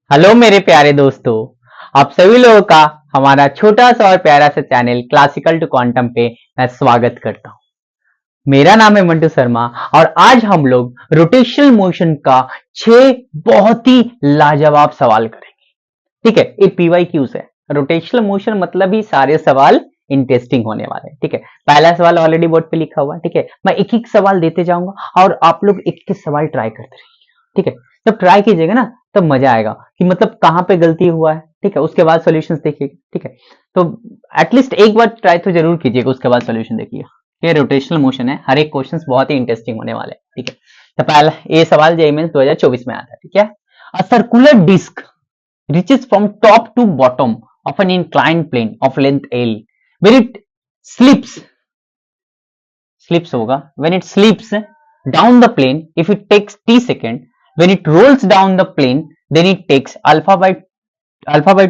Hello मेरे प्यारे दोस्तों, आप सभी लोगों का हमारा छोटा सा और प्यारा सा चैनल क्लासिकल टू क्वांटम पे मैं स्वागत करता हूं। मेरा नाम है मंटू शर्मा और आज हम लोग रोटेशनल मोशन का 6 बहुत ही लाजवाब सवाल करेंगे। ठीक है, ये पीवाईक्यूज है। रोटेशनल मोशन मतलब ही सारे सवाल इंटरेस्टिंग होने वाले हैं। ठीक है, पहला सवाल ऑलरेडी बोर्ड पे लिखा हुआ है। ठीक है, मैं एक एक सवाल देते जाऊंगा और आप लोग एक एक सवाल ट्राई करते रहिए। ठीक है, जब ट्राई कीजिएगा ना तब मजा आएगा कि मतलब कहाँ पे गलती हुआ है। ठीक है, उसके बाद सॉल्यूशंस देखिएगा। ठीक है, तो एटलीस्ट एक बार ट्राई तो जरूर कीजिएगा, उसके बाद सॉल्यूशन देखिएगा। ये रोटेशनल मोशन है, हर एक क्वेश्चन बहुत ही इंटरेस्टिंग होने वाले हैं। ठीक है, तो पहला ये सवाल जेईई मेंस 2024 में आता है। ठीक है, a circular disc reaches from top to bottom of an inclined plane of length L. When it slips होगा, when it slips down the plane, if it takes t second, when it rolls down the plane, then it takes alpha by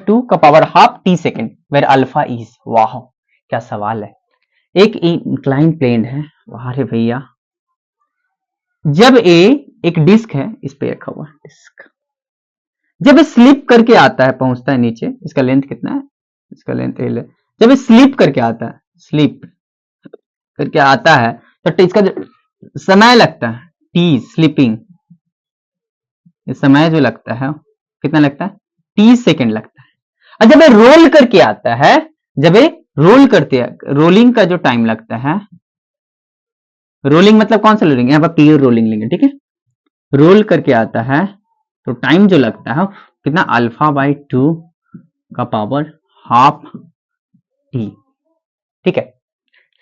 2 का power half t second, where alpha is. वाह, क्या सवाल है। एक incline plane है, वाह रे भैया। जब एक डिस्क है, इस पे रखा हुआ डिस्क, जब ये स्लिप करके आता है, पहुंचता है नीचे, इसका लेंथ कितना है, इसका लेंथ एल है। जब ये स्लिप करके आता है, स्लिप करके आता है तो इसका जो समय लगता है टी स्लिपिंग, ये समय जो लगता है कितना लगता है, 30 सेकेंड लगता है। और जब ये रोल करके आता है, जब ये रोल करते हैं, रोलिंग का जो टाइम लगता है, रोलिंग मतलब कौन सा रोलिंग, यहाँ पर प्योर रोलिंग लेंगे। ठीक है, रोल करके आता है तो टाइम जो लगता है कितना, अल्फा बाई 2 का पावर हाफ टी। ठीक है,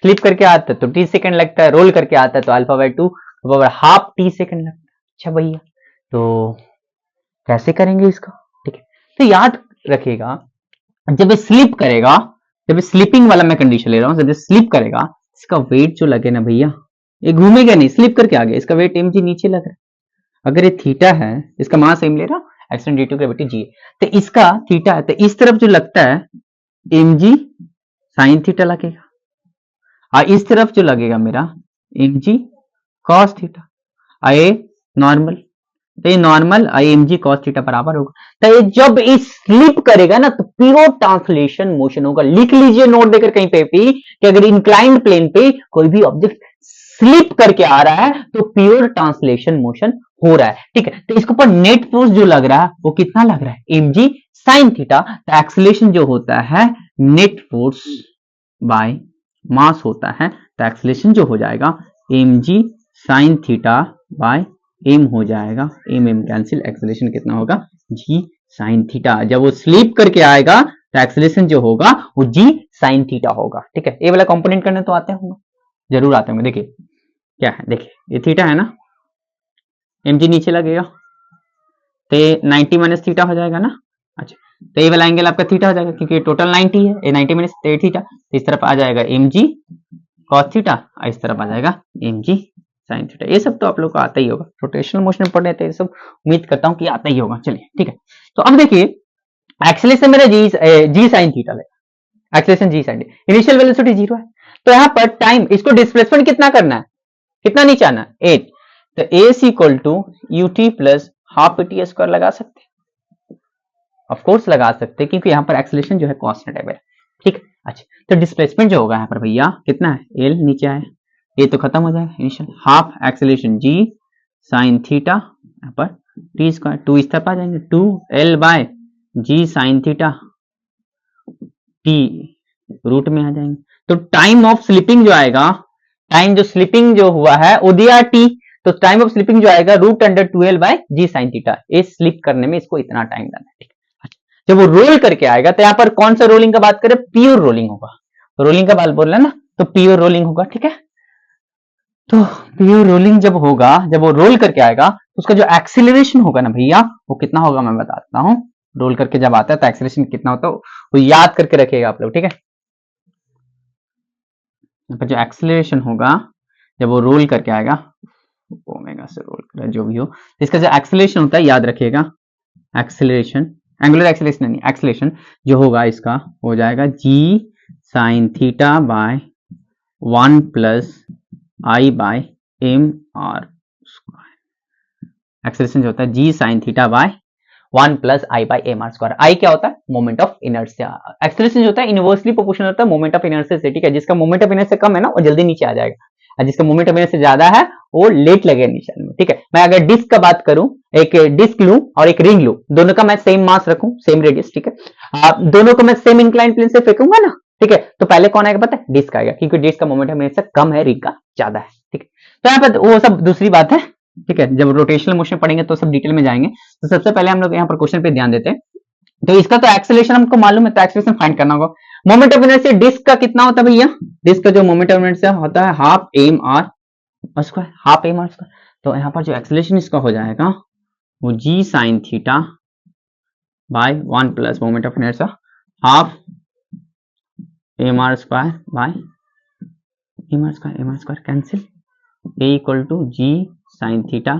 स्लिप करके आता है तो टी सेकंड लगता है, रोल करके आता है तो alpha by 2 power half T second लगता है। अच्छा भैया, तो कैसे करेंगे इसका। ठीक है, तो याद रखिएगा, जब ये स्लिप करेगा, जब ये स्लिपिंग वाला मैं कंडीशन ले रहा हूं, जब ये स्लिप करेगा, इसका वेट जो लगे ना भैया, ये घूमेगा नहीं, स्लिप करके आ गया, इसका वेट mg नीचे लग रहा है। अगर ये थीटा है, इसका मास m ले रहा हूं, action due to gravity g, तो इसका थीटा है तो इस तरफ जो लगता है mg साइन थीटा लगेगा, और इस तरफ जो लगेगा मेरा mg cos थीटा। आए नॉर्मल, तो ये नॉर्मल mg cos थीटा बराबर होगा। तो ये जब इस स्लिप करेगा ना तो प्योर ट्रांसलेशन मोशन होगा। लिख लीजिए नोट देकर कहीं पे भी कि अगर इंक्लाइंड प्लेन पे कोई भी ऑब्जेक्ट स्लिप करके आ रहा है तो प्योर ट्रांसलेशन मोशन हो रहा है। ठीक है, तो इसके ऊपर नेट फोर्स जो लग रहा है वो कितना लग रहा है, mg sin थीटा। तो एक्सेलरेशन जो होता है नेट फोर्स बाय मास होता है, तो एक्सेलरेशन जो हो जाएगा mg sin theta by m हो जाएगा, m कैंसिल, एक्सेलरेशन कितना होगा, g sin थीटा। जब वो स्लीप करके आएगा तो एक्सेलरेशन जो होगा वो g sin थीटा होगा। ठीक है, ये वाला कंपोनेंट करने तो आते होंगे, जरूर आते होंगे। देखिए क्या है, देखिए ये थीटा है ना, mg नीचे लगेगा तो 90 माइनस थीटा हो जाएगा ना। अच्छा, तो ये वाला एंगल आपका थीटा हो जाएगा क्योंकि टोटल 90 है, ये 90 माइनस थीटा, तो इस तरफ आ जाएगा mg cos थीटा और इस तरफ आ जाएगा mg sin थीटा। ये सब तो आप लोग को आता ही होगा, रोटेशनल मोशन पढ़ने थे, ये सब उम्मीद करता हूं कि आता ही होगा। चलिए ठीक है, तो अब देखिए एक्सेलरेशन मेरा जी साइन थीटा है, एक्सेलरेशन जी साइन, इनिशियल वेलोसिटी 0 है, तो यहाँ पर टाइम, इसको डिस्प्लेसमेंट कितना करना है, कितना नीचे आना है, 8, तो S equal to UT plus half T square लगा सकते हैं, ऑफ कोर्स लगा सकते हैं क्योंकि यहाँ पर एक्सेलरेशन जो है कांस्टेंट है। ठीक, अच्छा, तो डिस्प्लेसमेंट जो होगा यहाँ पर भैया कितना है, एल नीचे आए, ये तो खत्म हो जाएगा, इनिशियल हाफ एक्सेलरेशन जी साइन थीटा, यहाँ पर टी स्क्वायर, 2 इस तरफ आ जाएंगे, 2 L by G sine theta, T root में आ जाएंगे, तो टाइम ऑफ स्लिपिंग जो आएगा, टाइम जो स्लिपिंग जो हुआ है वो दिया टी, तो टाइम ऑफ स्लिपिंग जो आएगा root under 12 by G sine theta, ये स्लिप करने में इसको इतना टाइम लगना है। जब वो रोल करके आएगा तो यहाँ पर कौन सा रोलिंग का बात करें, प्योर रोलिंग होगा, रोलिंग का बात बोल रहे हैं ना, तो प्योर रोलिंग होगा। ठीक है, तो प्योर रोलिंग जब होगा, जब वो रोल करके आएगा तो उसका जो एक्सीलरेशन होगा ना भैया वो कितना होगा, मैं बताता हूं। रोल करके जब आता है तो एक्सीलरेशन कितना होता है वो याद करके रखिएगा आप लोग। ठीक है, यहाँ पर जो एक्सीलरेशन होगा जब वो रोल करके आएगा, ओमेगा से रोल कर जो भी हो, तो इसका जो एक्सीलरेशन होता है याद रखिएगा, एक्सीलरेशन, एंगुलर एक्सीलरेशन नहीं, एक्सीलरेशन जो होगा इसका हो जाएगा g sine theta by 1 plus I by M R square. Acceleration जो होता है g sine theta by 1 plus I by M R square. I क्या होता है? Moment of inertia. एक्सेलरेशन जो होता है इनवर्सली प्रोपोर्शनल होता है मोमेंट ऑफ इनर्शिया से, ठीक है। जिसका मोमेंट ऑफ इनर्शिया कम है ना वो जल्दी नीचे आ जाएगा, और जिसका मोमेंट ऑफ इनर्शिया ज्यादा है वो लेट लगेगा नीचे में, ठीक है। मैं अगर डिस्क का बात करूं, एक डिस्क लूं और एक रिंग लूं, दोनों का मैं सेम मास रखूं, सेम रेडियस, ठीक है। दोनों को मैं सेम इंक्लाइन प्लेन से फेंकूंगा ना, ठीक है, तो पहले कौन आएगा पता है? डिस्क आएगा, क्योंकि डिस्क का मोमेंट ऑफ इनर्शिया कम है, रिंग का ज्यादा है, ठीक है। तो यहाँ पर वो सब दूसरी बात है, ठीक है। जब रोटेशनल मोशन पढ़ेंगे तो सब डिटेल में जाएंगे। तो सबसे पहले हम लोग यहाँ पर क्वेश्चन पे ध्यान देते हैं। तो इसका तो एक्सेलरेशन हमको मालूम है, तो एक्सेलरेशन फाइंड करना होगा। मोमेंट ऑफ इनर्शिया डिस्क का कितना होता है भैया? डिस्क का जो मोमेंट ऑफ इनर्शिया होता है half M R square, half M R square. तो यहाँ पर जो एक्सेलरेशन इसका हो जाएगा वो g sine theta by 1 plus moment of inertia half M R square by M R square cancel, a equal to g sine theta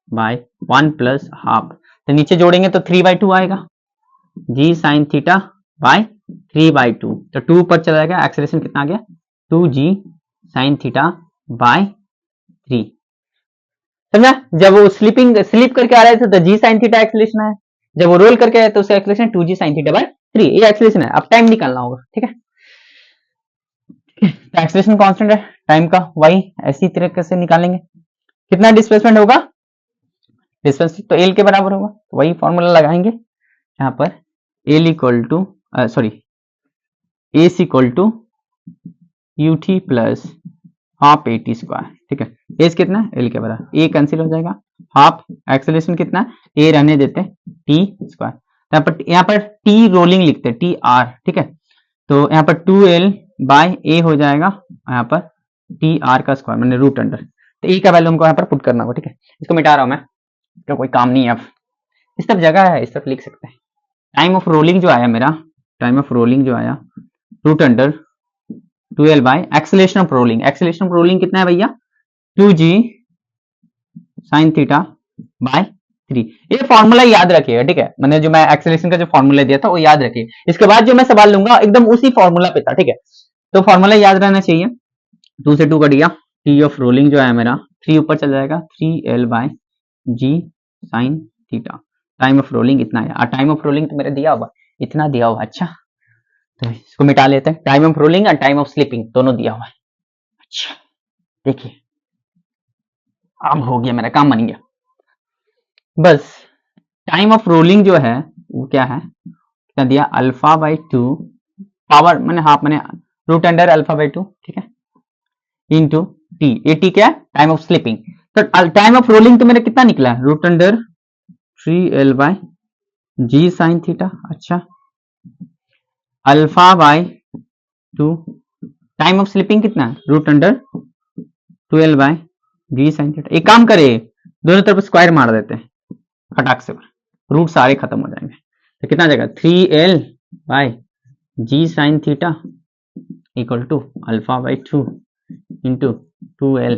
by 1 plus half. तो नीचे जोड़ेंगे तो 3/2 आएगा, जी साइन थीटा बाय 3/2। तो 2 पर चला जाएगा, एक्सेलरेशन कितना आ गया? 2g sine theta by 3। समझा? जब वो स्लिप करके आ रहे थे तो जी साइन थीटा एक्सेलरेशन है, जब वो रोल करके आए तो उसका acceleration 2g sine theta by 3, ये एक्सेलरेशन है। अब टाइम निकालना होगा, ठीक है। तो एक्सेलरेशन कांस्टेंट है टाइम का, वही ऐसी तरीके से निकालेंगे। कितना डिस्प्लेसमेंट होगा? डिस्प्लेसमेंट तो एल के बराबर होगा, तो वही फॉर्मूला लगाएंगे यहाँ पर। L equal to S equal to U T plus half A T square, ठीक है। एस कितना है? एल के बराबर, ए कैंसिल हो जाएगा, हाफ एक्सेलरेशन कितना है? ए रहने देते हैं, टी स्क्वायर। यहाँ पर टी रोलिंग लिखते हैं, टी आर, ठीक है। तो यहाँ पर 2l बाय ए हो जाएगा, यहाँ पर टी आर का स्क्वायर मैंने रूट अंडर। तो ए का वैल्यू हमको यहाँ पर पुट करना होगा, ठीक है। इसको मिटा रहा हूं मैं, तो कोई काम नहीं है। अब इस तरफ जगह है, इस तरफ लिख सकते हैं। टाइम ऑफ रोलिंग जो आया मेरा, टाइम ऑफ रोलिंग जो आया root under 2l by acceleration of rolling. Acceleration of rolling कितना है भैया? 2g sine theta by 3। ये फॉर्मूला याद रखिएगा, ठीक है। मैंने जो मैं एक्सेलरेशन का जो फॉर्मूला दिया था वो याद रखिए। इसके बाद जो मैं सवाल लूंगा एकदम उसी फॉर्मूला पे था, ठीक है। तो फॉर्मूला याद रहना चाहिए। 2 से 2 कट गया, टी ऑफ रोलिंग जो है मेरा 3 ऊपर चला जाएगा, 3l by G sine theta. Time of rolling इतना है, और टाइम ऑफ रोलिंग तो मेरे दिया हुआ, इतना दिया हुआ। अच्छा, तो इसको मिटा लेते हैं। टाइम ऑफ रोलिंग और टाइम ऑफ स्लिपिंग दोनों दिया हुआ है। अच्छा, देखिए अब हो गया, मेरा काम बन गया। बस टाइम ऑफ रोलिंग जो है वो क्या है, कितना दिया? अल्फा बाई 2 पावर मैंने हाफ मैंने रूट अंडर अल्फा बाई 2, ठीक है, इंटू टी। ए टी क्या है? Time of slipping. तो टाइम ऑफ रोलिंग तो मेरा कितना निकला? Root under 3l by G sine theta. अच्छा, alpha by 2, time of slipping कितना है? Root under 12 by G sine theta. एक काम करे, दोनों तरफ स्क्वायर मार देते हैं फटाक से, रूट सारे खत्म हो जाएंगे। तो कितना जाएगा? 3l by G sine theta equal to alpha by 2 into 2l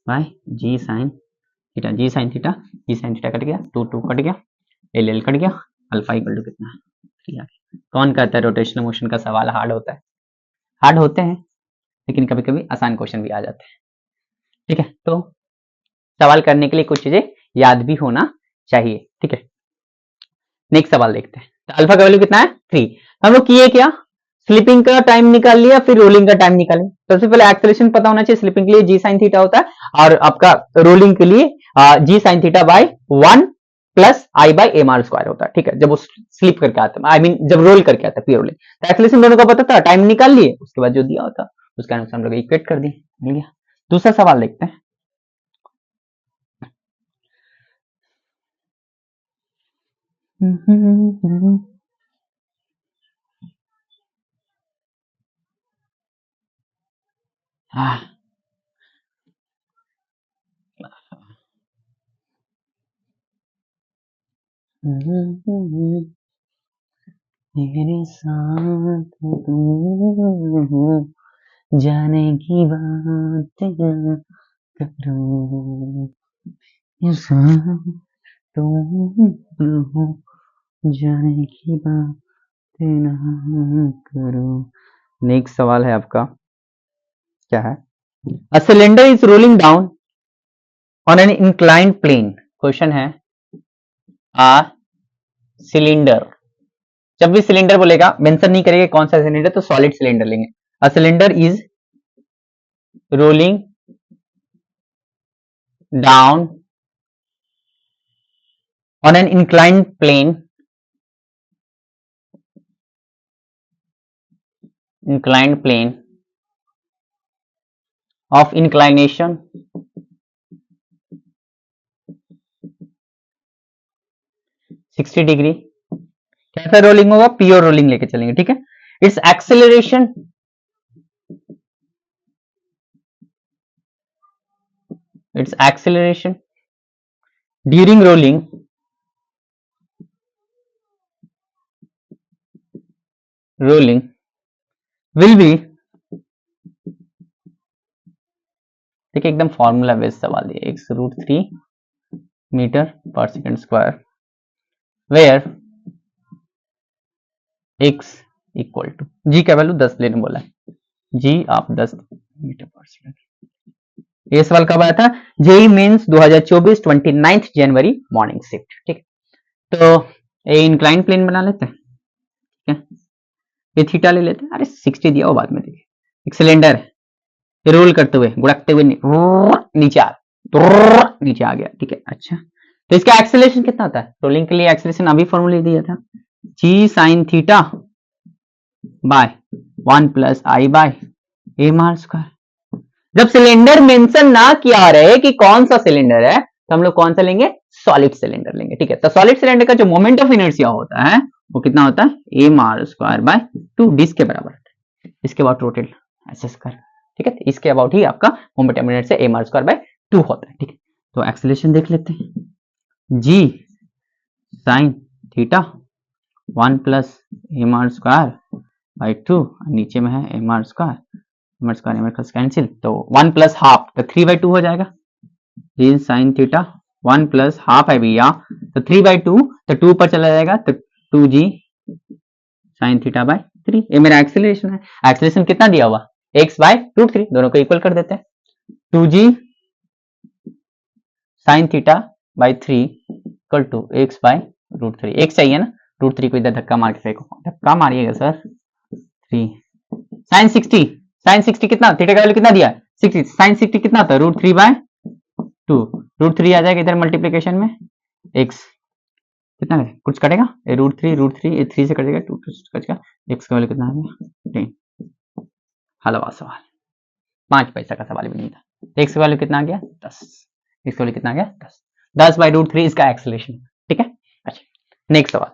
by G sine theta. G sine theta cut गया, 2 कट गया, एल कट गया, अल्फा इक्वल टू कितना है? 3। कौन कहता है रोटेशनल मोशन का सवाल हार्ड होता है? हार्ड होते हैं, लेकिन कभी कभी आसान क्वेश्चन भी आ जाते हैं, ठीक है। तो सवाल करने के लिए कुछ चीजें याद भी होना चाहिए, ठीक है। नेक्स्ट सवाल देखते हैं। तो अल्फा का वैल्यू कितना है? 3। हम लोग किए क्या? स्लिपिंग का टाइम निकाल लिया, फिर रोलिंग का टाइम निकाले। सबसे पहले एक्सेलरेशन पता होना चाहिए। स्लिपिंग के लिए जी साइन थीटा होता है, और आपका रोलिंग के लिए g sine theta by 1 plus I by M R square होता है, ठीक है। जब वो स्लिप करके आता है, आई मीन जब रोल करके आता है, प्योर रोलिंग। तो एक्सेलरेशन दोनों का पता था, टाइम निकाल लिए, उसके बाद जो दिया होता उसका अनुसार हम लोग इक्वेट कर दिए, मिल गया। दूसरा सवाल देखते हैं। मेरे साथ तू जाने की बात न करो, जाने की बात न करो। नेक्स्ट सवाल है आपका, क्या है? A cylinder is rolling down on an inclined plane. Question है, सिलेंडर, जब भी सिलेंडर बोलेगा मेंशन नहीं करेगा कौन सा सिलेंडर, तो सॉलिड सिलेंडर लेंगे। A cylinder is rolling down on an inclined plane of inclination 60 degree. कैसा रोलिंग होगा, प्योर रोलिंग लेके चलेंगे, ठीक है। Its acceleration during rolling will be, देखिए एकदम फॉर्मूला बेस्ड सवाल दिया, x√3 metre per second square, where x equal to, g का वैल्यू 10 लेने बोला है, जी आप 10 मीटर पर सेकंड। ये सवाल कब आया था, जेई मेंस 2024 29 जनवरी मॉर्निंग शिफ्ट, ठीक है। तो ये इंक्लाइन प्लेन बना लेते हैं, ठीक है। ये थीटा ले लेते हैं, अरे 60 दिया हो बाद में, देखिए एक सिलेंडर रोल करते हुए गुड़कते हुए नीचे आ गया, ठीक है। अच्छा, तो इसका एक्सेलरेशन कितना होता है, रोलिंग के लिए एक्सेलरेशन अभी फॉर्मूला दिया था, g sine theta by 1 plus I by A R square. जब सिलेंडर मेंशन ना किया रहे कि कौन सा सिलेंडर है, तो हम लोग कौन सा लेंगे, सॉलिड सिलेंडर लेंगे, ठीक है। तो सॉलिड सिलेंडर का जो मोमेंट ऑफ इनर्शिया होता है वो कितना होता है, A R square by 2 disc के बराबर होता है। इसके बाद रोटेट ऐसे कर, ठीक है। इसके अबाउट ही आपका moment of inertia A R square by 2 होता है, ठीक है। तो एक्सेलरेशन देख लेते हैं, g sine theta 1 plus A R square by 2, नीचे में है ए आर स्क्वायर, कैंसिल, तो 1 प्लस हाफ तो 3/2 हो जाएगा, g sine theta 1 plus half है भैया, तो 3/2, तो 2 पर चला जाएगा, तो 2g साइन थीटा बाय 3। ये मेरा एक्सेलरेशन है। एक्सेलरेशन कितना दिया हुआ, x/√3, दोनों को इक्वल कर देते हैं, 2g sine theta by 3 equal to x/√3। x चाहिए ना, √3 को इधर धक्का मार के फेंको, धक्का मारिएगा सर, 3 साइन 60, साइन 60 कितना, थीटा का वैल्यू कितना दिया है 60, साइन 60 कितना होता है, √3/2, √3 आ जाएगा इधर मल्टीप्लीकेशन में, x कितना है, कुछ कटेगा, √3 ये 3 से कटेगा, 2 कटेगा, x का वैल्यू कितना आ गया 10। हलवा सवाल, 5 पैसा का सवाल भी नहीं था। x का वैल्यू कितना आ गया 10, x का वैल्यू कितना आ गया 10, 10/√3 इसका एक्सेलरेशन, ठीक है। अच्छा, नेक्स्ट सवाल,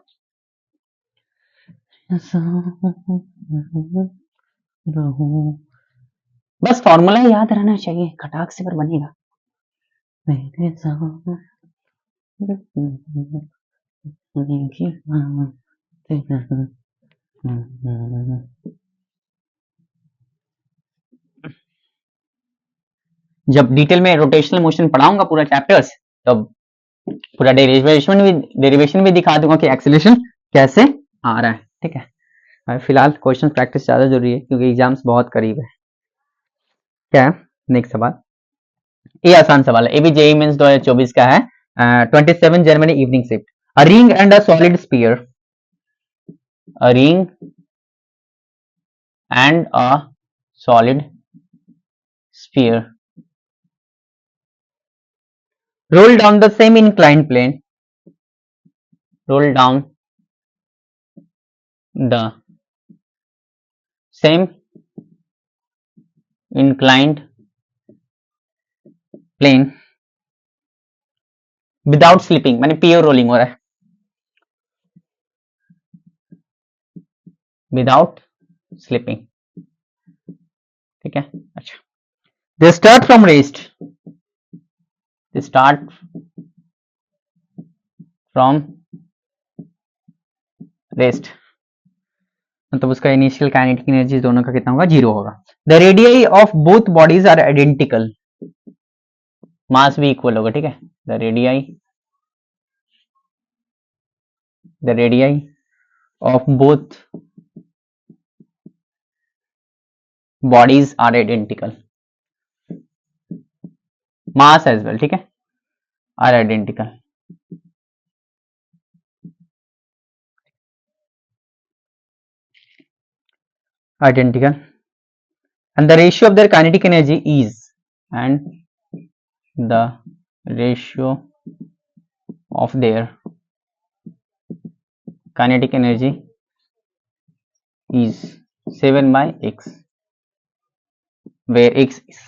बस फॉर्मूला याद रहना चाहिए, खटाक से पर बनेगा। जब डिटेल में रोटेशनल मोशन पढ़ाऊंगा पूरा चैप्टर्स, तब पूरा डेरिवेशन भी दिखा दूंगा कि एक्सेलरेशन कैसे आ रहा है, ठीक है। फिलहाल क्वेश्चन प्रैक्टिस ज्यादा जरूरी है क्योंकि एग्जाम्स बहुत करीब है। क्या है नेक्स्ट सवाल, ये आसान सवाल है, ये भी जेईई मेंस 2024 का है, 27 जनवरी evening shift. A ring and a solid sphere, a ring and a solid sphere roll down the same inclined plane, roll down the same inclined plane without slipping, माने प्योर रोलिंग हो रहा है, without slipping, ठीक है। अच्छा, they start from rest, they start from rest, मतलब उसका initial kinetic energy दोनों का कितना होगा, 0 होगा। The radii of both bodies are identical, mass भी इक्वल होगा, ठीक है। The radii of both bodies are identical, mass as well, ठीक है, are identical. identical and the ratio of their kinetic energy is and the ratio of their kinetic energy is 7 by x where x is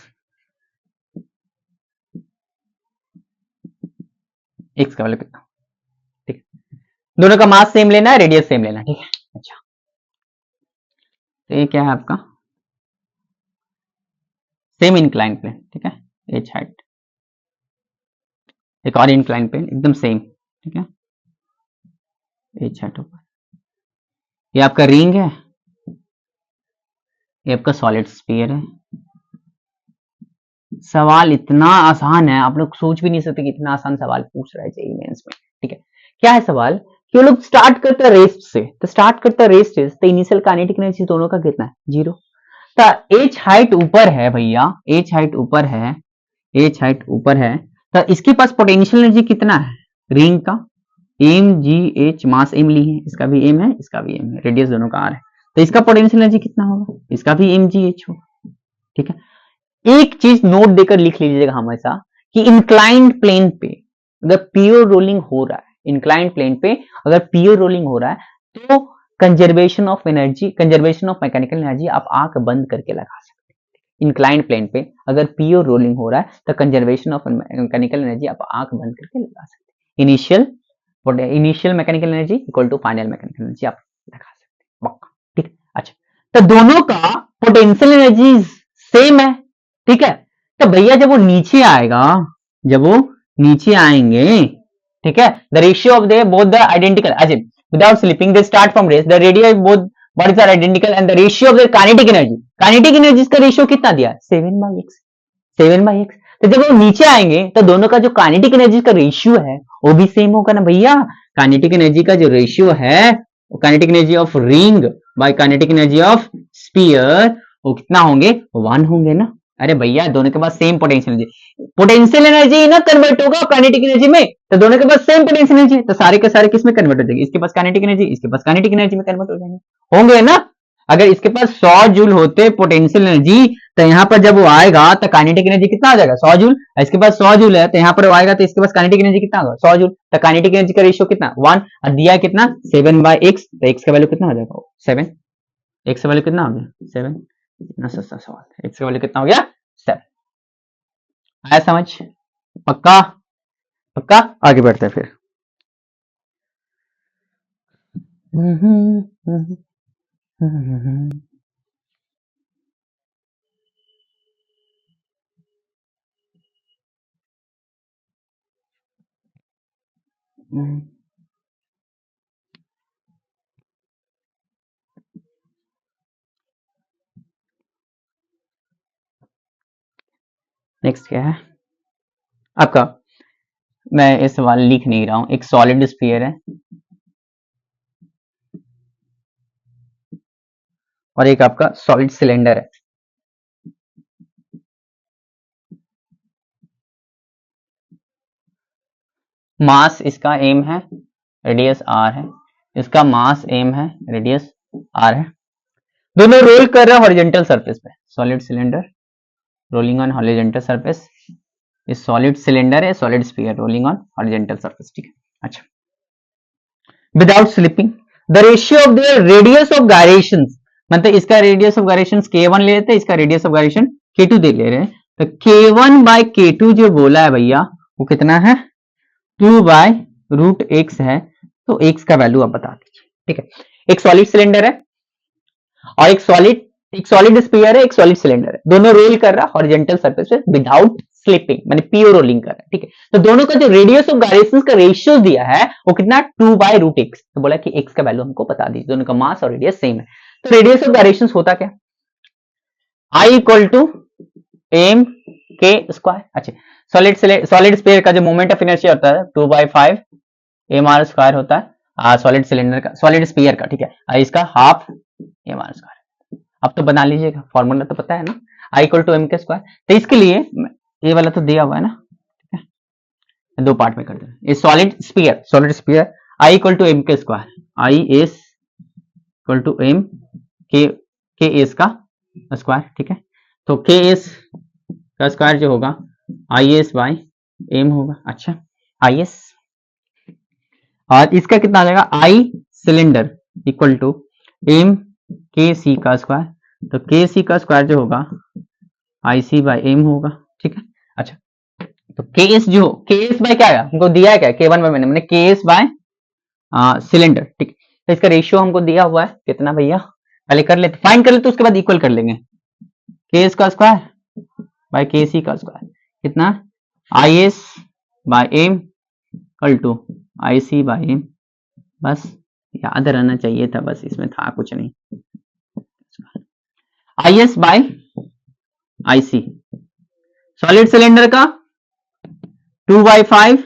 x का value कितना, ठीक है। दोनों का mass same लेना है, रेडियस सेम लेना है, ठीक है। अच्छा तो ये क्या है आपका सेम इंक्लाइन प्लेन, ठीक है। एच हाइट एक और इंक्लाइन प्लेन एकदम सेम, ठीक है। एच हाइट ऊपर, ये आपका रिंग है, ये आपका सॉलिड स्फीयर है। सवाल इतना आसान है, आप लोग सोच भी नहीं सकते कि इतना आसान सवाल पूछ रहा है जेईई मेंस में, ठीक है। क्या है सवाल कि वो लोग स्टार्ट करता है रेस्ट से, तो स्टार्ट करता है रेस्ट से तो इनिशियल काइनेटिक एनर्जी दोनों का कितना है, 0। तो एच हाइट ऊपर है भैया, एच हाइट ऊपर है, एच हाइट ऊपर है, तो इसके पास पोटेंशियल एनर्जी कितना है रिंग का, एम जी एच, मास एम ली है, इसका भी एम है, इसका भी एम है, रेडियस दोनों का आर है, तो इसका पोटेंशियल एनर्जी कितना होगा, इसका भी एम जी एच होगा, ठीक है। एक चीज नोट देकर लिख लीजिएगा हमेशा कि इंक्लाइंड प्लेन पे अगर प्योर रोलिंग हो रहा है, इंक्लाइंड प्लेन पे अगर प्योर रोलिंग हो रहा है तो conservation of energy, conservation of mechanical energy आप आंख बंद करके लगा सकते हैं। इंक्लाइंड प्लेन पे अगर प्योर रोलिंग हो रहा है तो कंजर्वेशन ऑफ मैकेनिकल एनर्जी आप आंख बंद करके लगा सकते हैं। Initial mechanical energy equal to final mechanical energy आप लगा सकते हैं, ठीक है। अच्छा तो दोनों का पोटेंशियल एनर्जी सेम है, ठीक है। तो भैया जब वो नीचे आएगा, जब वो नीचे आएंगे, ठीक है, the ratio of they both the identical, अच्छा without slipping they start from rest, the radii of both bodies are identical and the ratio of the kinetic energy, kinetic energy का रेशियो कितना दिया 7 by x, 7 by x। तो जब वो नीचे आएंगे तो दोनों का जो काइनेटिक एनर्जी का रेशियो है वो भी सेम होगा ना भैया। काइनेटिक एनर्जी का जो रेशियो है, kinetic energy of ring by kinetic energy of sphere, वो कितना होंगे 1 होंगे ना। अरे भैया दोनों के पास same potential energy, potential energy ना कन्वर्ट होगा काइनेटिक एनर्जी में, तो दोनों के पास सेम पोटेंशियल एनर्जी, तो सारे के सारे किस में कन्वर्ट हो जाएंगे, इसके पास काइनेटिक एनर्जी, इसके पास काइनेटिक एनर्जी में कन्वर्ट हो जाएंगे, होंगे ना। अगर इसके पास 100 जूल होते पोटेंशियल एनर्जी तो यहाँ पर जब वो आएगा तो काइनेटिक एनर्जी कितना आ जाएगा 100 जूल, इसके पास 100 जूल है तो यहाँ पर वो आएगा तो इसके पास काइनेटिक एनर्जी कितना होगा 100 जूल, तो काइनेटिक एनर्जी का रेशियो कितना 1 और दिया कितना 7 by x, तो x का वैल्यू कितना हो जाएगा 7, x का वैल्यू कितना हो गया 7, इतना सस्ता सवाल, x का वैल्यू कितना हो गया 7। आया समझ, पक्का पक्का, आगे बढ़ते हैं फिर। नेक्स्ट क्या है आपका, मैं ये सवाल लिख नहीं रहा हूं, एक सॉलिड स्फीयर है और एक आपका सॉलिड सिलेंडर है। मास इसका एम है, रेडियस आर है, इसका मास एम है, रेडियस आर है, दोनों रोल कर रहे हैं हॉरिजॉन्टल सरफेस पे, solid cylinder rolling on horizontal surface, ये सॉलिड सिलेंडर है, solid sphere rolling on horizontal surface, ठीक है। अच्छा without slipping the ratio of their radius of gyrations, मतलब इसका रेडियस ऑफ गायरेशन k1 ले लेते हैं, इसका रेडियस ऑफ गायरेशन k2 दे ले रहे हैं, तो k1 by k2 जो बोला है भैया वो कितना है 2 by रूट x है, तो x का वैल्यू आप बता दीजिए, ठीक है। एक सॉलिड सिलेंडर है और एक सॉलिड स्फीयर है, एक सॉलिड सिलेंडर है, दोनों रोल कर रहा है हॉरिजॉन्टल सरफेस पे विदाउट स्लिपिंग, माने प्योर रोलिंग कर रहा है, ठीक है। तो दोनों का जो रेडियस ऑफ गायरेशन का रेशियो दिया है वो कितना 2 by रूट x, तो बोला कि x का वैल्यू हमको बता दीजिए, दोनों का मास और रेडियस सेम है, तो रेडियस ऑफ गायरेशन होता क्या I equal to M K square. अच्छा सॉलिड स्फीयर का जो मोमेंट ऑफ इनर्शिया होता है 2/5 एम आर स्क्वायर होता है, सॉलिड सिलेंडर का, सॉलिड स्फीयर का, ठीक है, इसका हाफ एम आर स्क्वायर। अब तो बना लीजिएगा, फॉर्मूला तो पता है ना, आई equal to M K square, तो इसके लिए ये वाला तो दिया हुआ है ना, ठीक है, दो पार्ट में कर देना, ये solid sphere I equal to M K square, I S equal to M K K S का स्क्वायर, ठीक है। तो के एस का स्क्वायर जो होगा आई एस बाई एम होगा। अच्छा, आई एस, और इसका कितना आ जाएगा, आई सिलेंडर इक्वल टू एम के सी का स्क्वायर। तो के सी का स्क्वायर जो होगा आई सी बाई एम होगा, ठीक है। अच्छा, तो के एस जो के एस बाय क्या है, हमको दिया है क्या, के वन बाय मैंने के एस बाय सिलेंडर, ठीक। तो इसका रेशियो हमको दिया हुआ है कितना भैया, पहले कर लेते, फाइंड कर लेते, उसके बाद इक्वल कर लेंगे। के एस का स्क्वायर बाय के सी का स्क्वायर कितना, I S by M equal to I C by M. बस याद रहना चाहिए था, बस इसमें था कुछ नहीं। I S by I C, solid cylinder का 2/5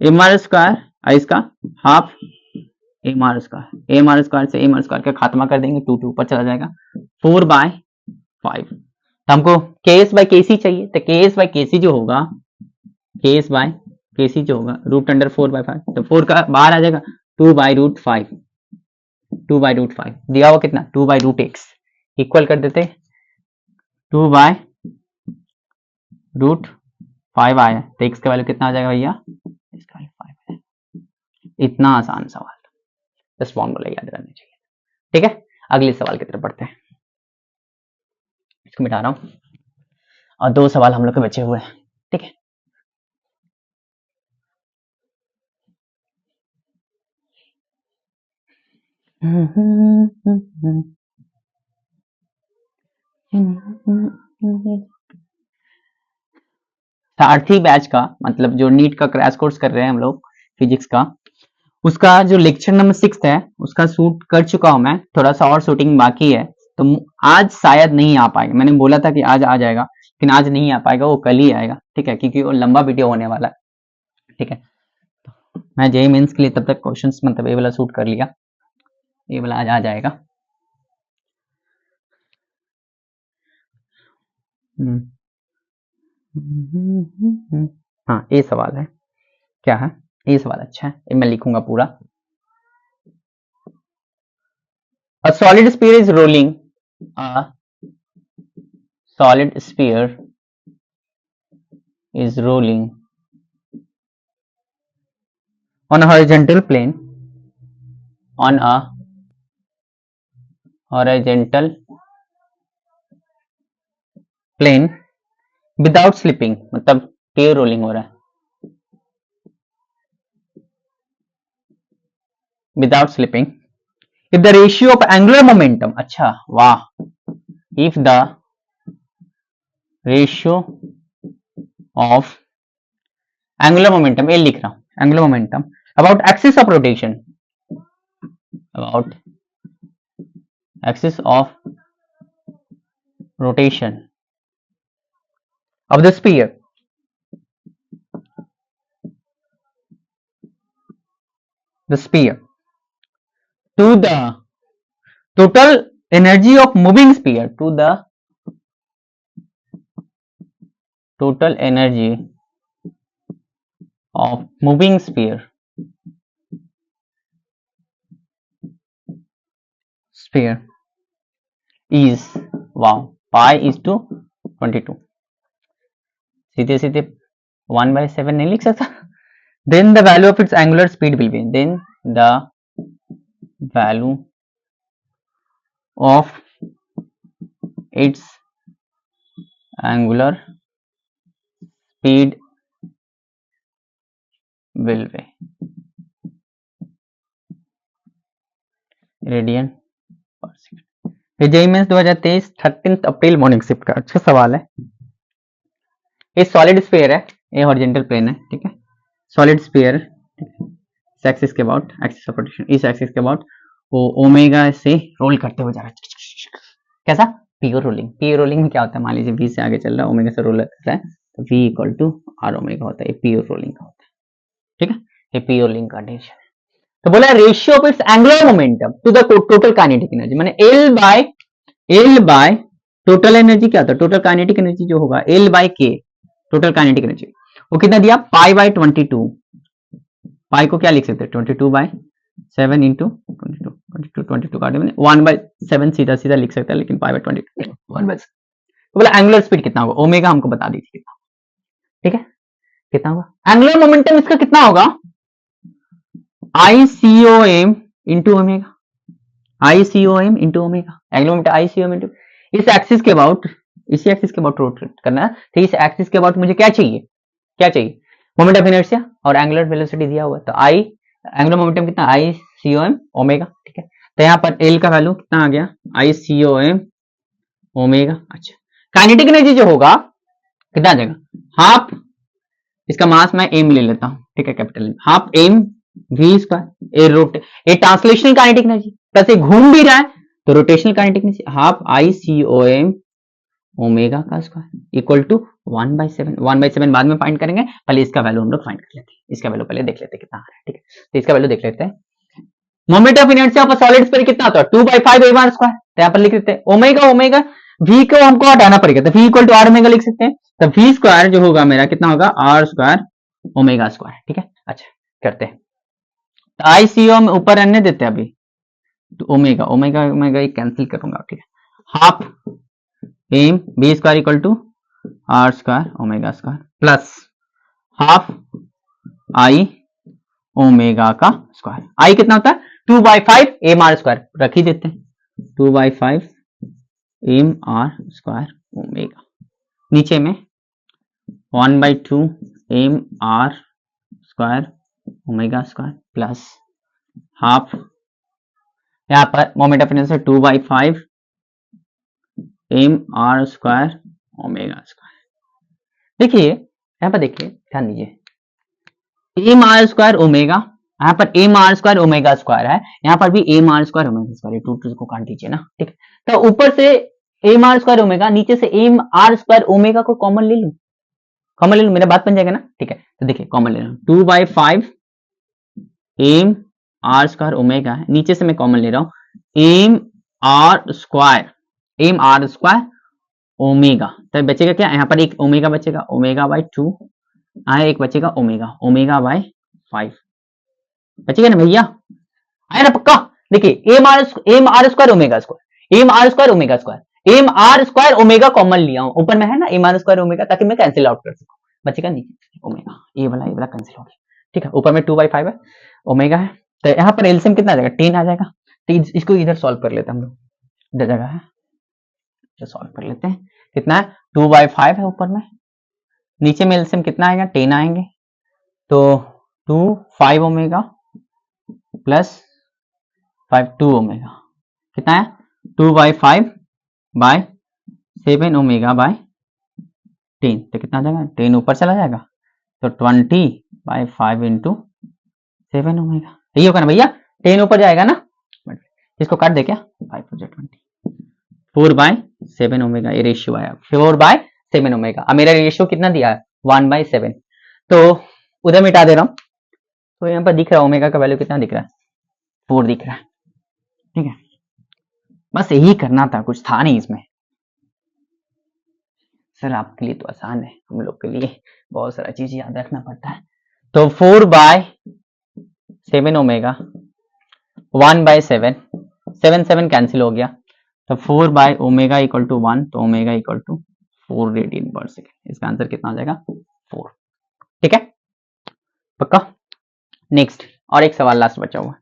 एम आर स्क्वायर, आई का half M R square, M R square से एम आर स्क्वायर का खात्मा कर देंगे, 2 ऊपर चला जाएगा, 4/5। तो हमको के एस बाय के सी चाहिए, तो के एस बाय के सी जो होगा, के एस बाय के सी जो होगा √4/5, तो 4 का बाहर आ जाएगा, 2/√5, 2/√5 दिया हुआ कितना, 2/√x इक्वल कर देते, 2/√5 आया, तो x का वैल्यू कितना आ जाएगा भैया, इसका 5 है। इतना आसान सवाल, बस फॉर्मूला याद रहना चाहिए, ठीक है। अगले सवाल की तरफ बढ़ते हैं, इसको मिटा रहा हूं, और 2 सवाल हम लोग के बचे हुए हैं, ठीक है। सारथी बैच का मतलब जो नीट का क्रैश कोर्स कर रहे हैं हम लोग फिजिक्स का, उसका जो लेक्चर नंबर 6 है उसका शूट कर चुका हूं मैं, थोड़ा सा और शूटिंग बाकी है, तो आज शायद नहीं आ पाएगा। मैंने बोला था कि आज आ जाएगा, लेकिन आज नहीं आ पाएगा, वो कल ही आएगा, ठीक है, क्योंकि वो लंबा वीडियो होने वाला है, ठीक है। मैं जेईई मेंस के लिए तब तक क्वेश्चंस मतलब ये वाला शूट कर लिया, ये वाला आज आ जाएगा। हाँ, ये सवाल है, क्या है ये सवाल, अच्छा है, ये मैं लिखूंगा पूरा। A solid sphere is rolling. A solid sphere is rolling on a horizontal plane. On a horizontal plane without slipping, मतलब टेल रोलिंग हो रहा है without slipping. If the ratio of angular momentum, अच्छा वाह, if the ratio of angular momentum, ये लिख रहा हूं, angular momentum about axis of rotation, about axis of rotation of the sphere to the total energy of moving sphere, to the total energy of moving sphere is, wow, pi is to 22, सीधे सीधे 1/7 नहीं लिख सकता, then the value of its angular speed will be, then the value of its angular speed will be radian पर second. JEE mains 2023 13 अप्रैल morning shift का अच्छा सवाल है। ये सॉलिड स्फीयर है, ये हॉरिजॉन्टल प्लेन है, ठीक है, सॉलिड स्फीयर, इस एक्सिस के अबाउट, एक्सिस ऑफ रोटेशन इस एक्सिस के अबाउट, वो ओमेगा से रोल करते हुए जा रहा है, कैसा, प्योर रोलिंग। प्योर रोलिंग में क्या होता है, मान लीजिए v से आगे चल रहा है, ओमेगा से रोल कर रहा है, तो v equal to R omega होता है, ये प्योर रोलिंग का होता है, ठीक है, ये प्योर रोलिंग कंडीशन है। तो बोला ratio of its angular momentum to the total kinetic energy, माने L बाय टोटल एनर्जी क्या होता है, टोटल काइनेटिक एनर्जी जो होगा L by K, total kinetic energy, वो कितना दिया, π/22, पाई को क्या लिख सकते हैं, 22/7 × 22, 22 काटे मैंने 1/7 सीधा सीधा लिख सकता है, लेकिन पाई बाय 22 1/7। तो बोला एंगुलर स्पीड कितना होगा, ओमेगा हमको बता दी थी कितना, ठीक है, कितना होगा एंगुलर मोमेंटम इसका कितना होगा, ICOM into omega, ICOM into omega, angular momentum ICOM into इस एक्सिस के अबाउट, इसी एक्सिस के अबाउट रोटेट करना है, तो इस एक्सिस के अबाउट मुझे क्या चाहिए, क्या चाहिए, मोमेंट ऑफ इनर्शिया और एंगुलर वेलोसिटी दिया हुआ है, तो आई एंगुलर मोमेंटम कितना ICOM ओमेगा, ठीक है, तो यहाँ पर एल का वैल्यू कितना आ गया ICOM ओमेगा। अच्छा काइनेटिक एनर्जी जो होगा कितना आ जाएगा, हाफ, इसका मास मैं एम ले लेता हूं, ठीक है, capital half M V square, a translational kinetic energy plus ये घूम भी रहा है तो rotational kinetic energy half ICOM omega का स्क्वायर इक्वल टू 1/7, 1/7 बाद में फाइंड करेंगे, पहले इसका वैल्यू हम लोग फाइंड कर लेते हैं, इसका वैल्यू पहले देख लेते हैं कितना आ रहा है, ठीक है, तो इसका वैल्यू देख लेते हैं। Moment of inertia of solids पर कितना होता है 2/5 a स्क्वायर, तो यहाँ पर लिख देते हैं ओमेगा, ओमेगा v को हमको हटाना पड़ेगा, तो v equal to R omega लिख सकते हैं, तो v स्क्वायर जो होगा मेरा कितना होगा आर स्क्वायर ओमेगा स्क्वायर, ठीक है। अच्छा करते हैं, तो ICO में ऊपर रहने देते हैं अभी, तो ओमेगा ओमेगा ओमेगा कैंसिल करूंगा, ठीक है, half M B square equal to R square omega square plus half I omega का स्क्वायर, आई कितना होता है 2/5 एम आर स्क्वायर, रख ही देते हैं 2/5 एम आर स्क्वायर ओमेगा, नीचे में 1/2 M R square omega square plus half, यहाँ पर moment of inertia 2/5 M R square omega square. देखिए यहाँ पर देखिए ध्यान दीजिए एम आर स्क्वायर ओमेगा, यहाँ पर M R square omega square है, यहाँ पर भी M R square omega square, two two को काट दीजिए ना, ठीक है, तो ऊपर से एम आर स्क्वायर ओमेगा, नीचे से एम आर स्क्वायर ओमेगा को कॉमन ले लूं, कॉमन ले लूं, मेरा बात बन जाएगा ना, ठीक है, तो देखिए कॉमन ले रहा हूं 2/5 एम आर स्क्वायर ओमेगा है, नीचे से मैं कॉमन ले रहा हूं एम आर स्क्वायर ओमेगा, तो बचेगा क्या, यहाँ पर एक ओमेगा बचेगा, ओमेगा/2, आया एक बचेगा ओमेगा/5 बचेगा ना भैया, आया ना पक्का। देखिए M R square omega square, M R square omega square, M R square omega common लिया हूं, ऊपर में है ना एम आर स्क्वायर ओमेगा, ताकि मैं कैंसिल आउट कर सकूं, बचेगा नीचे ओमेगा, ये वाला कैंसिल हो गया, ठीक है, ऊपर में 2/5 है ओमेगा है, तो यहाँ पर एलसीएम कितना आ जाएगा 10 आ जाएगा, तो इसको इधर सॉल्व कर लेते हैं हम लोग, इधर जगह है तो सॉल्व कर लेते हैं, कितना है 2/5 है ऊपर में, नीचे में एलसीएम कितना आएगा 10 आएंगे, तो 2 5 ओमेगा प्लस 5 2 ओमेगा कितना है 2/5/7 ओमेगा बाय 10, तो कितना आ जाएगा 10 ऊपर चला जाएगा, तो 20/5 इंटू 7 ओमेगा, यही होगा ना भैया, 10 ऊपर जाएगा ना, इसको काट दे क्या 5 20 4/7 ओमेगा, ये रेशियो आया 4/7 ओमेगा, अब मेरा रेशियो कितना दिया है 1/7, तो उधर मिटा दे रहा हूं, तो यहाँ पर दिख रहा है ओमेगा का वैल्यू कितना दिख रहा है 4 दिख रहा है, ठीक है, बस यही करना था, कुछ था नहीं इसमें सर, आपके लिए तो आसान है, हम लोग के लिए बहुत सारा चीज याद रखना पड़ता है, तो 4/7 ओमेगा 1/7 7 कैंसिल हो गया, तो 4 ओमेगा इक्वल टू 1, तो ओमेगा इक्वल टू 4 रेडियन पर सेकेंड, इसका आंसर कितना आ जाएगा 4, ठीक है पक्का। नेक्स्ट और एक सवाल लास्ट बचा हुआ,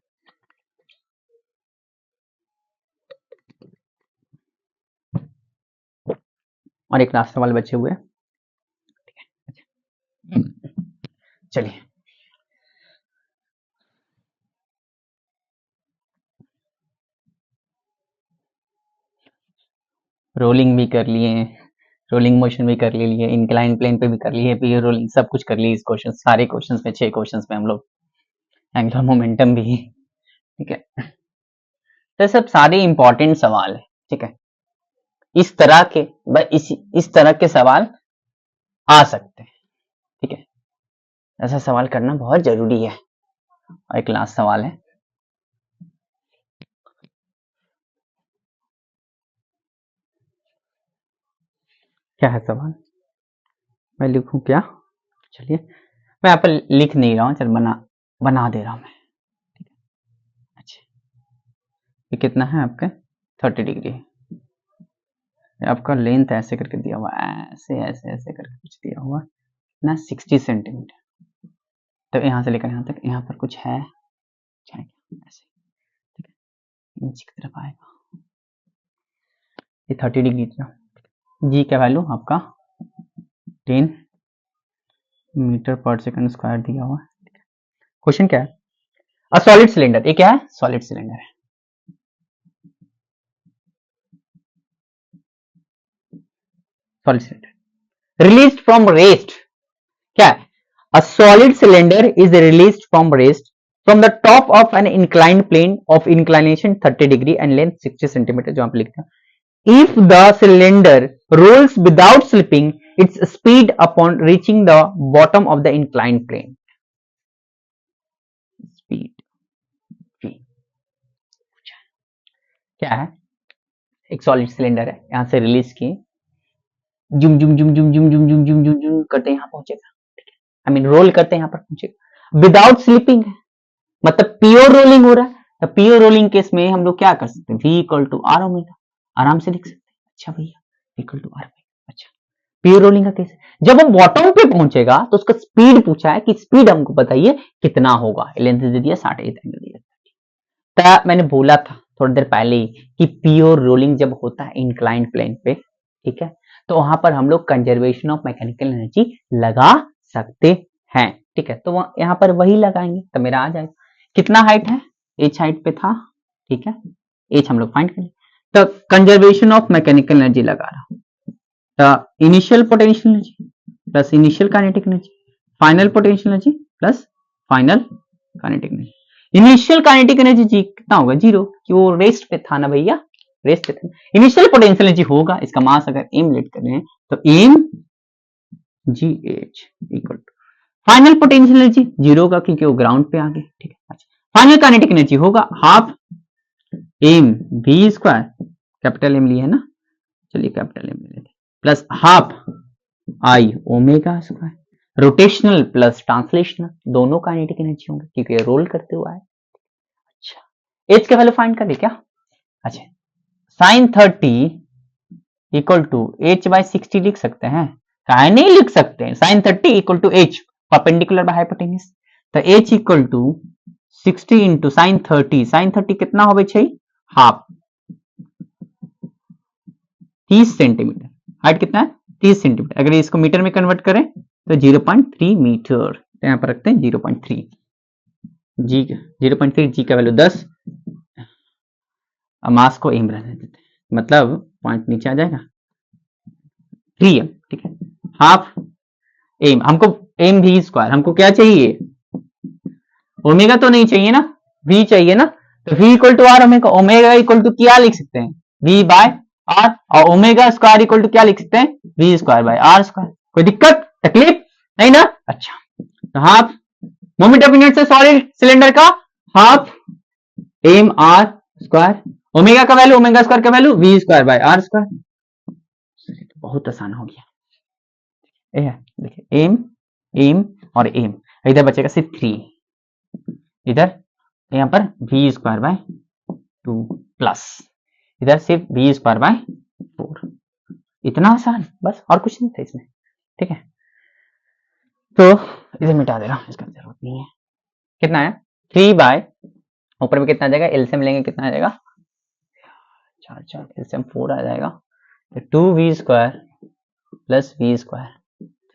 और एक लास्ट सवाल बचे हुए, चलिए रोलिंग भी कर लिए, रोलिंग मोशन भी कर लिए, इंक्लाइन प्लेन पे भी कर लिए, फिर रोलिंग सब कुछ कर लिए, इस क्वेश्चन सारे क्वेश्चंस में 6 क्वेश्चंस में हम लोग एंगुलर मोमेंटम भी, ठीक है, तो सब सारे इंपॉर्टेंट सवाल है, ठीक है, इस तरह के इस तरह के सवाल आ सकते हैं, ठीक है, ऐसा सवाल करना बहुत जरूरी है। और एक लास्ट सवाल है, क्या है सवाल, मैं लिखूं क्या, चलिए मैं यहाँ पर लिख नहीं रहा हूं, चल बना दे रहा हूं मैं, अच्छा ये कितना है आपका 30 डिग्री है, आपका लेंथ ऐसे करके दिया हुआ, ऐसे ऐसे ऐसे करके कुछ दिया हुआ ना 60 सेंटीमीटर। तो यहाँ से लेकर यहाँ तक, यहाँ पर कुछ है ऐसे, ठीक है, नीचे की तरफ आएगा, ये 30 डिग्री था। जी का वैल्यू आपका 10 मीटर पर सेकंड स्क्वायर दिया हुआ है। क्वेश्चन क्या है, अ सॉलिड सिलेंडर, ये क्या है, सॉलिड सिलेंडर है, solid cylinder released from rest, क्या है, a solid cylinder is released from rest from the top of an inclined plane of inclination 30 degree and length 60 centimetre, जो आप लिखते हैं। If the cylinder rolls without slipping its speed upon reaching the bottom of the inclined plane, speed v, क्या है, एक solid cylinder है, यहां से रिलीज किए, जुम जुम जुम जुम जुम जुम जुम जुम जुम जुम करते यहां पहुंचेगा, आई मीन रोल करते यहां पर पहुंचेगा, विदाउट स्लिपिंग है, मतलब प्योर रोलिंग हो रहा है। तो प्योर रोलिंग केस में हम लोग क्या कर सकते हैं, v equal to R omega, आराम से लिख सकते हैं। अच्छा भैया, इक्वल टू आर ओमेगा, अच्छा प्योर रोलिंग का केस है। जब वो बॉटम पे पहुंचेगा तो उसका स्पीड पूछा है कि स्पीड हमको बताइए कितना होगा, लेंथ दे दिया 60, एंगल दिया। तो मैंने बोला था थोड़ी देर पहले ही कि प्योर रोलिंग जब होता है इंक्लाइंड प्लेन पे, ठीक है, तो वहां पर हम लोग कंजर्वेशन ऑफ मैकेनिकल एनर्जी लगा सकते हैं, ठीक है, तो यहाँ पर वही लगाएंगे तो मेरा आ जाएगा। कितना हाइट है, एच हाइट पे था, ठीक है, एच हम लोग फाइंड करें, तो कंजर्वेशन ऑफ मैकेनिकल एनर्जी लगा रहा हूं, तो initial potential energy plus initial kinetic energy, final potential energy plus final kinetic energy. Initial kinetic energy जी कितना होगा, 0, कि वो रेस्ट पे था ना भैया, रेस्ट पे था। इनिशियल पोटेंशियल एनर्जी होगा, इसका मास अगर एम लेट कर रहे हैं तो M G H equal to final potential energy 0 होगा क्योंकि वो ग्राउंड पे आ गए, ठीक है। अच्छा, फाइनल काइनेटिक एनर्जी होगा half M V square, capital M लिए है ना, चलिए कैपिटल एम ले लेते, plus half I omega square, rotational plus translational, दोनों काइनेटिक एनर्जी होंगे क्योंकि रोल करते हुए आए। अच्छा, एच का वैल्यू फाइंड कर ले क्या, अच्छा sine 30 equal to H by 60 लिख सकते हैं, काहे नहीं लिख सकते हैं, sine 30 equal to H perpendicular by hypotenuse, तो H equal to 60 into sine 30, sine 30 कितना होवे छे, हाफ 30 सेंटीमीटर, हाइट कितना है 30 सेंटीमीटर, अगर इसको मीटर में कन्वर्ट करें तो 0.3 मीटर, तो यहाँ पर रखते हैं 0.3 जी, 0.3 जी का वैल्यू 10, मास को एम रहने देते हैं, मतलब पॉइंट नीचे आ जाएगा 3m, ठीक है, हाफ एम, हमको एम वी स्क्वायर, हमको क्या चाहिए, ओमेगा तो नहीं चाहिए ना, वी चाहिए ना, तो V equal to R omega, omega equal to क्या लिख सकते हैं, वी बाय आर, और ओमेगा स्क्वायर इक्वल टू क्या लिख सकते हैं, V square by R square, कोई दिक्कत तकलीफ नहीं ना। अच्छा, तो half moment of inertia solid cylinder का half M R square, omega का वैल्यू, ओमेगा स्क्वायर का value V square by R square, बहुत आसान हो गया। देखिए एम एम और एम, इधर बचेगा सिर्फ 3, इधर यहां पर वी स्क्वायर बाय 2 प्लस इधर सिर्फ वी स्क्वायर बाय 4, इतना आसान, बस और कुछ नहीं था इसमें, ठीक है, तो इसे मिटा दे रहा हूं, इसका जरूरत नहीं है। कितना है 3 बाय, ऊपर में कितना आ जाएगा, एलसीएम लेंगे कितना आ जाएगा, 4 एलसीएम 4 आ जाएगा, तो 2v square plus V square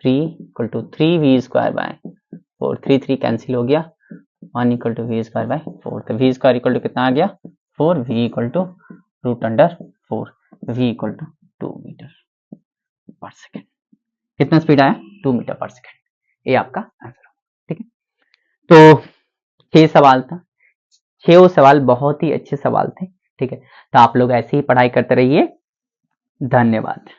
3 equal to 3v square by 4, 3 3 cancel हो गया, 1 equal to V square by 4, तो वी स्क्वायर इक्वल टू कितना आ गया 4, V equal to root under 4, V equal to 2 metre पर सेकेंड, कितना स्पीड आया 2 metre पर सेकेंड, ये आपका आंसर, ठीक है। तो 6 सवाल था, 6 सवाल बहुत ही अच्छे सवाल थे, ठीक है, तो आप लोग ऐसे ही पढ़ाई करते रहिए, धन्यवाद।